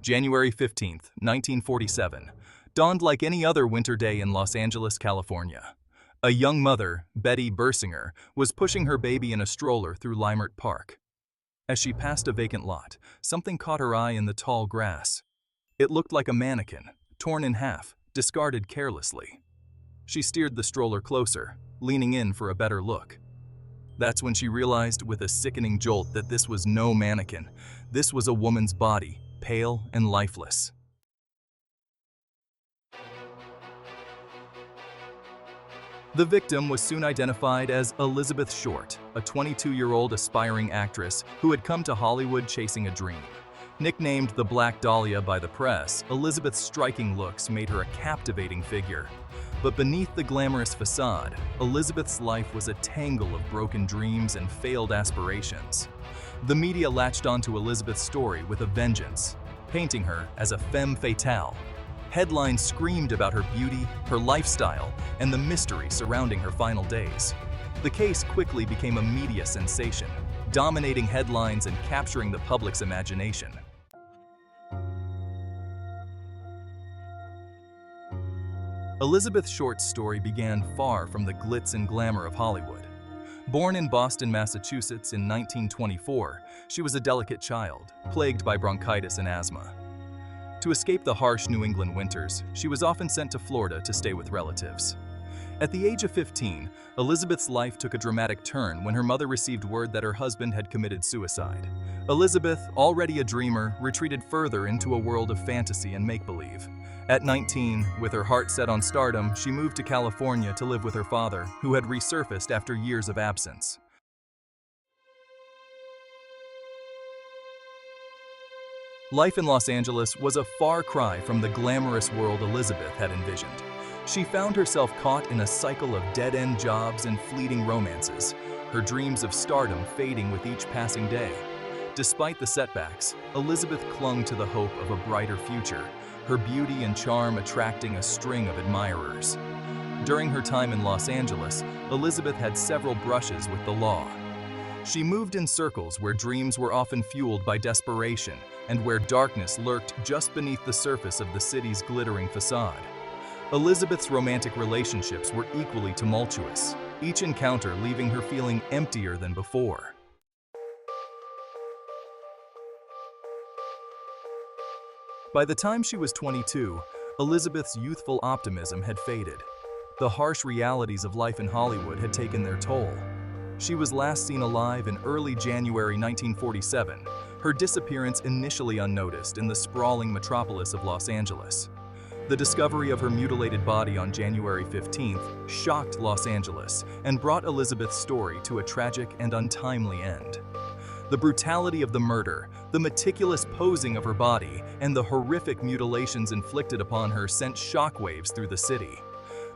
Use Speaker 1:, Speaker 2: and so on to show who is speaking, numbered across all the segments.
Speaker 1: January 15th, 1947, dawned like any other winter day in Los Angeles, California. A young mother, Betty Bersinger, was pushing her baby in a stroller through Limert Park. As she passed a vacant lot, something caught her eye in the tall grass. It looked like a mannequin, torn in half, discarded carelessly. She steered the stroller closer, leaning in for a better look. That's when she realized with a sickening jolt that this was no mannequin. This was a woman's body, pale and lifeless. The victim was soon identified as Elizabeth Short, a 22-year-old aspiring actress who had come to Hollywood chasing a dream. Nicknamed the Black Dahlia by the press, Elizabeth's striking looks made her a captivating figure. But beneath the glamorous facade, Elizabeth's life was a tangle of broken dreams and failed aspirations. The media latched onto Elizabeth's story with a vengeance, painting her as a femme fatale. Headlines screamed about her beauty, her lifestyle, and the mystery surrounding her final days. The case quickly became a media sensation, dominating headlines and capturing the public's imagination. Elizabeth Short's story began far from the glitz and glamour of Hollywood. Born in Boston, Massachusetts in 1924, she was a delicate child, plagued by bronchitis and asthma. To escape the harsh New England winters, she was often sent to Florida to stay with relatives. At the age of 15, Elizabeth's life took a dramatic turn when her mother received word that her husband had committed suicide. Elizabeth, already a dreamer, retreated further into a world of fantasy and make-believe. At 19, with her heart set on stardom, she moved to California to live with her father, who had resurfaced after years of absence. Life in Los Angeles was a far cry from the glamorous world Elizabeth had envisioned. She found herself caught in a cycle of dead-end jobs and fleeting romances, her dreams of stardom fading with each passing day. Despite the setbacks, Elizabeth clung to the hope of a brighter future, her beauty and charm attracting a string of admirers. During her time in Los Angeles, Elizabeth had several brushes with the law. She moved in circles where dreams were often fueled by desperation and where darkness lurked just beneath the surface of the city's glittering facade. Elizabeth's romantic relationships were equally tumultuous, each encounter leaving her feeling emptier than before. By the time she was 22, Elizabeth's youthful optimism had faded. The harsh realities of life in Hollywood had taken their toll. She was last seen alive in early January 1947, her disappearance initially unnoticed in the sprawling metropolis of Los Angeles. The discovery of her mutilated body on January 15th shocked Los Angeles and brought Elizabeth's story to a tragic and untimely end. The brutality of the murder, the meticulous posing of her body, and the horrific mutilations inflicted upon her sent shockwaves through the city.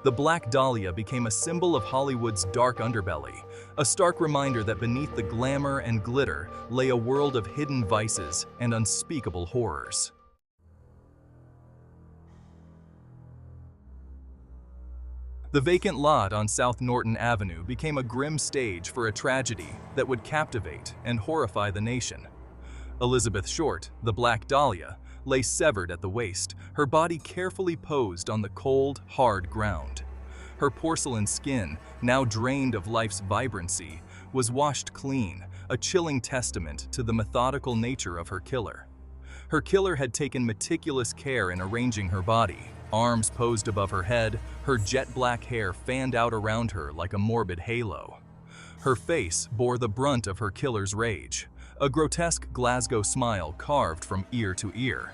Speaker 1: The Black Dahlia became a symbol of Hollywood's dark underbelly, a stark reminder that beneath the glamour and glitter lay a world of hidden vices and unspeakable horrors. The vacant lot on South Norton Avenue became a grim stage for a tragedy that would captivate and horrify the nation. Elizabeth Short, the Black Dahlia, lay severed at the waist, her body carefully posed on the cold, hard ground. Her porcelain skin, now drained of life's vibrancy, was washed clean, a chilling testament to the methodical nature of her killer. Her killer had taken meticulous care in arranging her body. Arms posed above her head, her jet black hair fanned out around her like a morbid halo. Her face bore the brunt of her killer's rage, a grotesque Glasgow smile carved from ear to ear.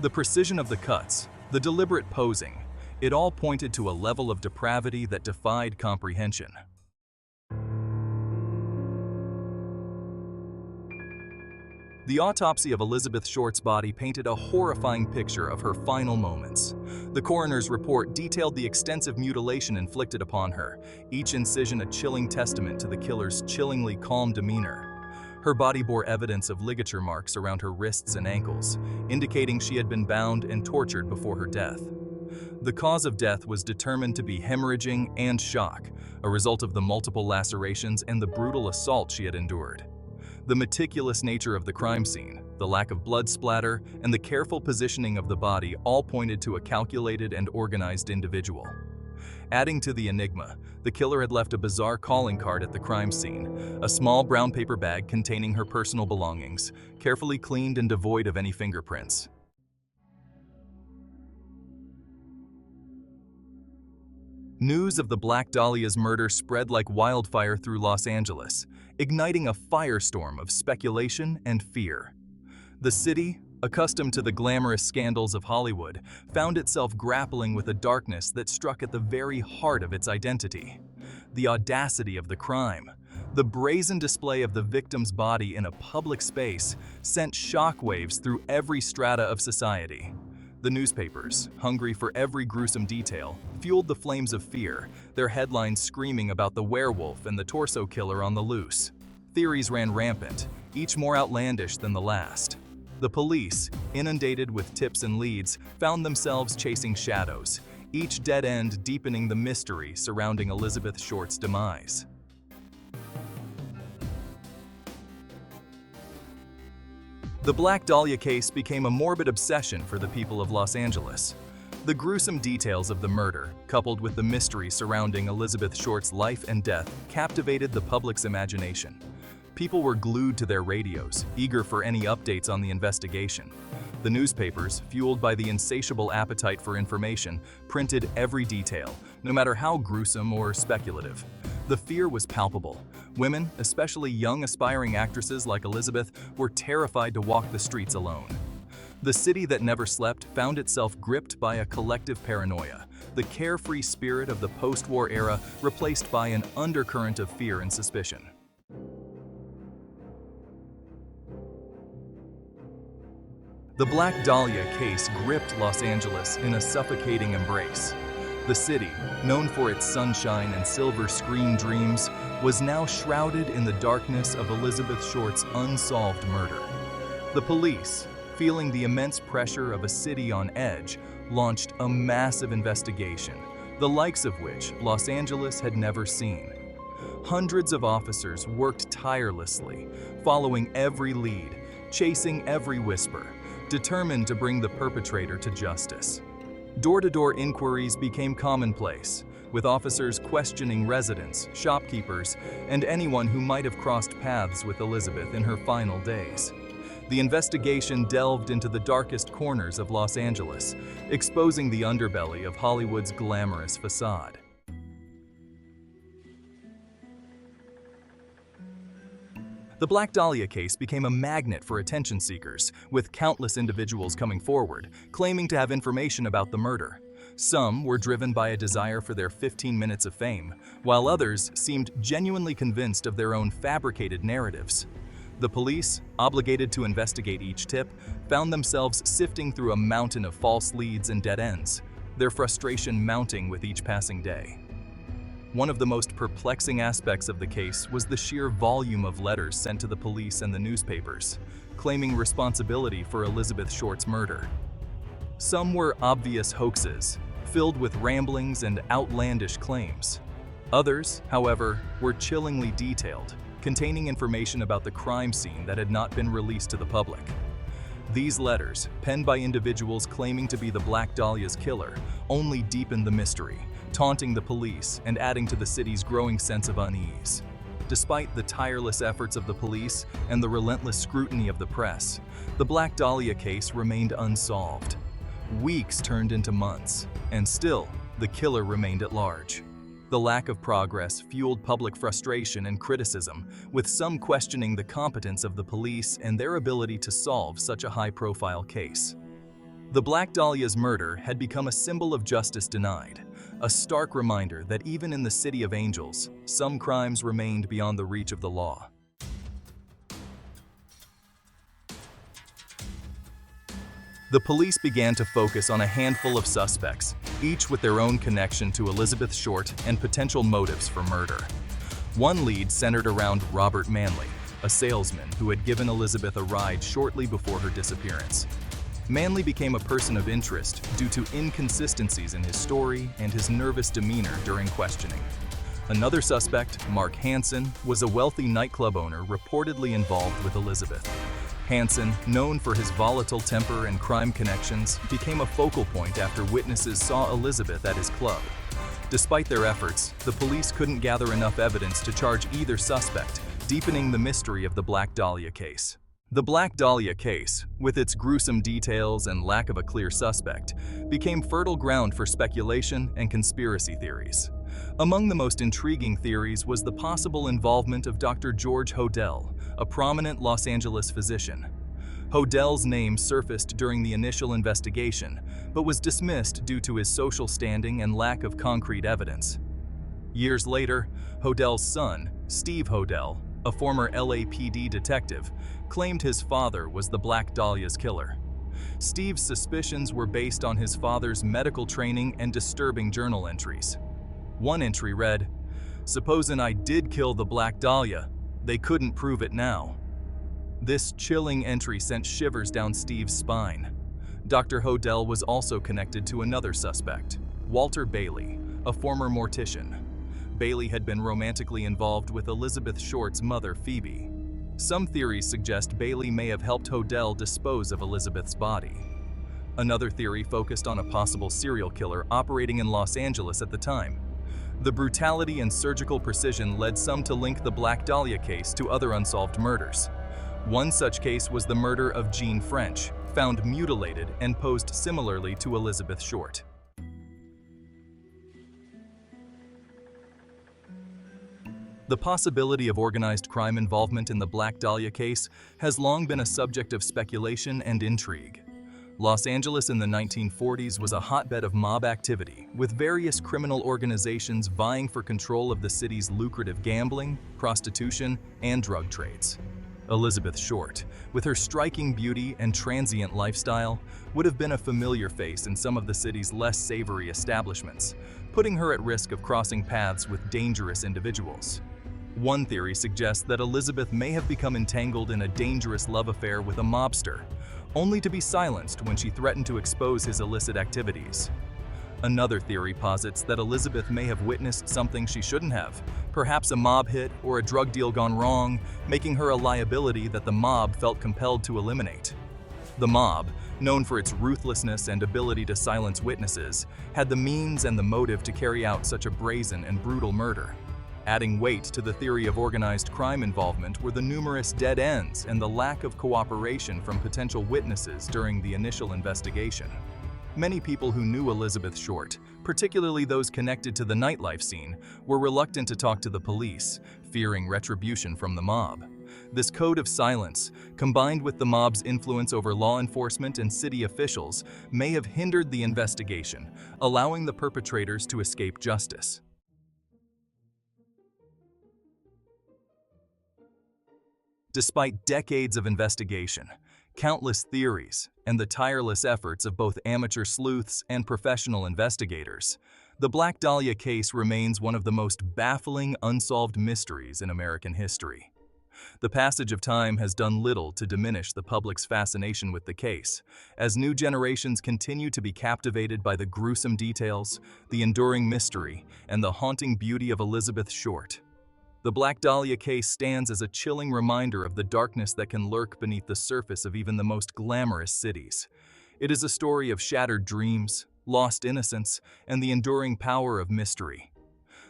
Speaker 1: The precision of the cuts, the deliberate posing, it all pointed to a level of depravity that defied comprehension. The autopsy of Elizabeth Short's body painted a horrifying picture of her final moments. The coroner's report detailed the extensive mutilation inflicted upon her, each incision a chilling testament to the killer's chillingly calm demeanor. Her body bore evidence of ligature marks around her wrists and ankles, indicating she had been bound and tortured before her death. The cause of death was determined to be hemorrhaging and shock, a result of the multiple lacerations and the brutal assault she had endured. The meticulous nature of the crime scene, The lack of blood splatter, and the careful positioning of the body all pointed to a calculated and organized individual. Adding to the enigma, the killer had left a bizarre calling card at the crime scene, a small brown paper bag containing her personal belongings, carefully cleaned and devoid of any fingerprints. News of the Black Dahlia's murder spread like wildfire through Los Angeles, igniting a firestorm of speculation and fear. The city, accustomed to the glamorous scandals of Hollywood, found itself grappling with a darkness that struck at the very heart of its identity. The audacity of the crime, the brazen display of the victim's body in a public space, sent shockwaves through every strata of society. The newspapers, hungry for every gruesome detail, fueled the flames of fear, their headlines screaming about the werewolf and the torso killer on the loose. Theories ran rampant, each more outlandish than the last. The police, inundated with tips and leads, found themselves chasing shadows, each dead end deepening the mystery surrounding Elizabeth Short's demise. The Black Dahlia case became a morbid obsession for the people of Los Angeles. The gruesome details of the murder, coupled with the mystery surrounding Elizabeth Short's life and death, captivated the public's imagination. People were glued to their radios, eager for any updates on the investigation. The newspapers, fueled by the insatiable appetite for information, printed every detail, no matter how gruesome or speculative. The fear was palpable. Women, especially young aspiring actresses like Elizabeth, were terrified to walk the streets alone. The city that never slept found itself gripped by a collective paranoia, the carefree spirit of the post-war era replaced by an undercurrent of fear and suspicion. The Black Dahlia case gripped Los Angeles in a suffocating embrace. The city, known for its sunshine and silver screen dreams, was now shrouded in the darkness of Elizabeth Short's unsolved murder. The police, feeling the immense pressure of a city on edge, launched a massive investigation, the likes of which Los Angeles had never seen. Hundreds of officers worked tirelessly, following every lead, chasing every whisper, determined to bring the perpetrator to justice. Door-to-door inquiries became commonplace, with officers questioning residents, shopkeepers, and anyone who might have crossed paths with Elizabeth in her final days. The investigation delved into the darkest corners of Los Angeles, exposing the underbelly of Hollywood's glamorous facade. The Black Dahlia case became a magnet for attention seekers, with countless individuals coming forward, claiming to have information about the murder. Some were driven by a desire for their 15 minutes of fame, while others seemed genuinely convinced of their own fabricated narratives. The police, obligated to investigate each tip, found themselves sifting through a mountain of false leads and dead ends, their frustration mounting with each passing day. One of the most perplexing aspects of the case was the sheer volume of letters sent to the police and the newspapers, claiming responsibility for Elizabeth Short's murder. Some were obvious hoaxes, filled with ramblings and outlandish claims. Others, however, were chillingly detailed, containing information about the crime scene that had not been released to the public. These letters, penned by individuals claiming to be the Black Dahlia's killer, only deepened the mystery, taunting the police and adding to the city's growing sense of unease. Despite the tireless efforts of the police and the relentless scrutiny of the press, the Black Dahlia case remained unsolved. Weeks turned into months, and still, the killer remained at large. The lack of progress fueled public frustration and criticism, with some questioning the competence of the police and their ability to solve such a high-profile case. The Black Dahlia's murder had become a symbol of justice denied, a stark reminder that even in the City of Angels, some crimes remained beyond the reach of the law. The police began to focus on a handful of suspects, each with their own connection to Elizabeth Short and potential motives for murder. One lead centered around Robert Manley, a salesman who had given Elizabeth a ride shortly before her disappearance. Manley became a person of interest due to inconsistencies in his story and his nervous demeanor during questioning. Another suspect, Mark Hansen, was a wealthy nightclub owner reportedly involved with Elizabeth. Hansen, known for his volatile temper and crime connections, became a focal point after witnesses saw Elizabeth at his club. Despite their efforts, the police couldn't gather enough evidence to charge either suspect, deepening the mystery of the Black Dahlia case. The Black Dahlia case, with its gruesome details and lack of a clear suspect, became fertile ground for speculation and conspiracy theories. Among the most intriguing theories was the possible involvement of Dr. George Hodel, a prominent Los Angeles physician. Hodel's name surfaced during the initial investigation, but was dismissed due to his social standing and lack of concrete evidence. Years later, Hodel's son, Steve Hodel, a former LAPD detective, claimed his father was the Black Dahlia's killer. Steve's suspicions were based on his father's medical training and disturbing journal entries. One entry read, "Supposin' I did kill the Black Dahlia, they couldn't prove it now." This chilling entry sent shivers down Steve's spine. Dr. Hodel was also connected to another suspect, Walter Bailey, a former mortician. Bailey had been romantically involved with Elizabeth Short's mother, Phoebe. Some theories suggest Bailey may have helped Hodel dispose of Elizabeth's body. Another theory focused on a possible serial killer operating in Los Angeles at the time. The brutality and surgical precision led some to link the Black Dahlia case to other unsolved murders. One such case was the murder of Jean French, found mutilated and posed similarly to Elizabeth Short. The possibility of organized crime involvement in the Black Dahlia case has long been a subject of speculation and intrigue. Los Angeles in the 1940s was a hotbed of mob activity, with various criminal organizations vying for control of the city's lucrative gambling, prostitution, and drug trades. Elizabeth Short, with her striking beauty and transient lifestyle, would have been a familiar face in some of the city's less savory establishments, putting her at risk of crossing paths with dangerous individuals. One theory suggests that Elizabeth may have become entangled in a dangerous love affair with a mobster, only to be silenced when she threatened to expose his illicit activities. Another theory posits that Elizabeth may have witnessed something she shouldn't have, perhaps a mob hit or a drug deal gone wrong, making her a liability that the mob felt compelled to eliminate. The mob, known for its ruthlessness and ability to silence witnesses, had the means and the motive to carry out such a brazen and brutal murder. Adding weight to the theory of organized crime involvement were the numerous dead ends and the lack of cooperation from potential witnesses during the initial investigation. Many people who knew Elizabeth Short, particularly those connected to the nightlife scene, were reluctant to talk to the police, fearing retribution from the mob. This code of silence, combined with the mob's influence over law enforcement and city officials, may have hindered the investigation, allowing the perpetrators to escape justice. Despite decades of investigation, countless theories, and the tireless efforts of both amateur sleuths and professional investigators, the Black Dahlia case remains one of the most baffling unsolved mysteries in American history. The passage of time has done little to diminish the public's fascination with the case, as new generations continue to be captivated by the gruesome details, the enduring mystery, and the haunting beauty of Elizabeth Short. The Black Dahlia case stands as a chilling reminder of the darkness that can lurk beneath the surface of even the most glamorous cities. It is a story of shattered dreams, lost innocence, and the enduring power of mystery.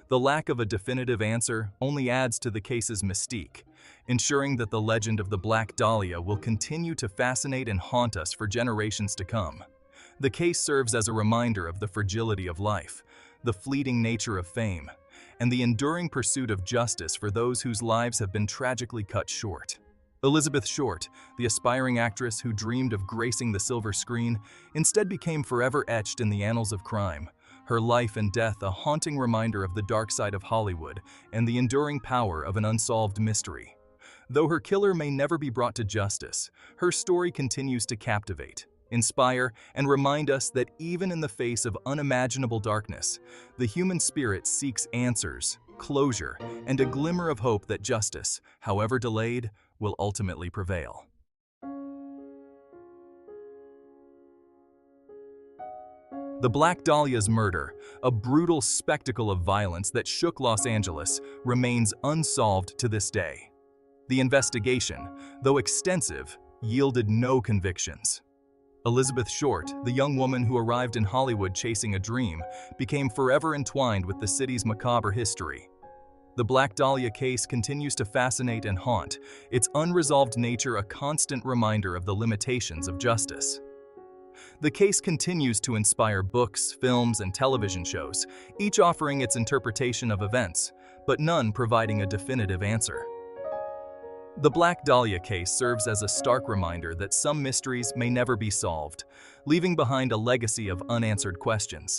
Speaker 1: The lack of a definitive answer only adds to the case's mystique, ensuring that the legend of the Black Dahlia will continue to fascinate and haunt us for generations to come. The case serves as a reminder of the fragility of life, the fleeting nature of fame, and the enduring pursuit of justice for those whose lives have been tragically cut short. Elizabeth Short, the aspiring actress who dreamed of gracing the silver screen, instead became forever etched in the annals of crime, her life and death a haunting reminder of the dark side of Hollywood and the enduring power of an unsolved mystery. Though her killer may never be brought to justice, her story continues to captivate, inspire, and remind us that even in the face of unimaginable darkness, the human spirit seeks answers, closure, and a glimmer of hope that justice, however delayed, will ultimately prevail. The Black Dahlia's murder, a brutal spectacle of violence that shook Los Angeles, remains unsolved to this day. The investigation, though extensive, yielded no convictions. Elizabeth Short, the young woman who arrived in Hollywood chasing a dream, became forever entwined with the city's macabre history. The Black Dahlia case continues to fascinate and haunt, its unresolved nature a constant reminder of the limitations of justice. The case continues to inspire books, films, and television shows, each offering its interpretation of events, but none providing a definitive answer. The Black Dahlia case serves as a stark reminder that some mysteries may never be solved, leaving behind a legacy of unanswered questions.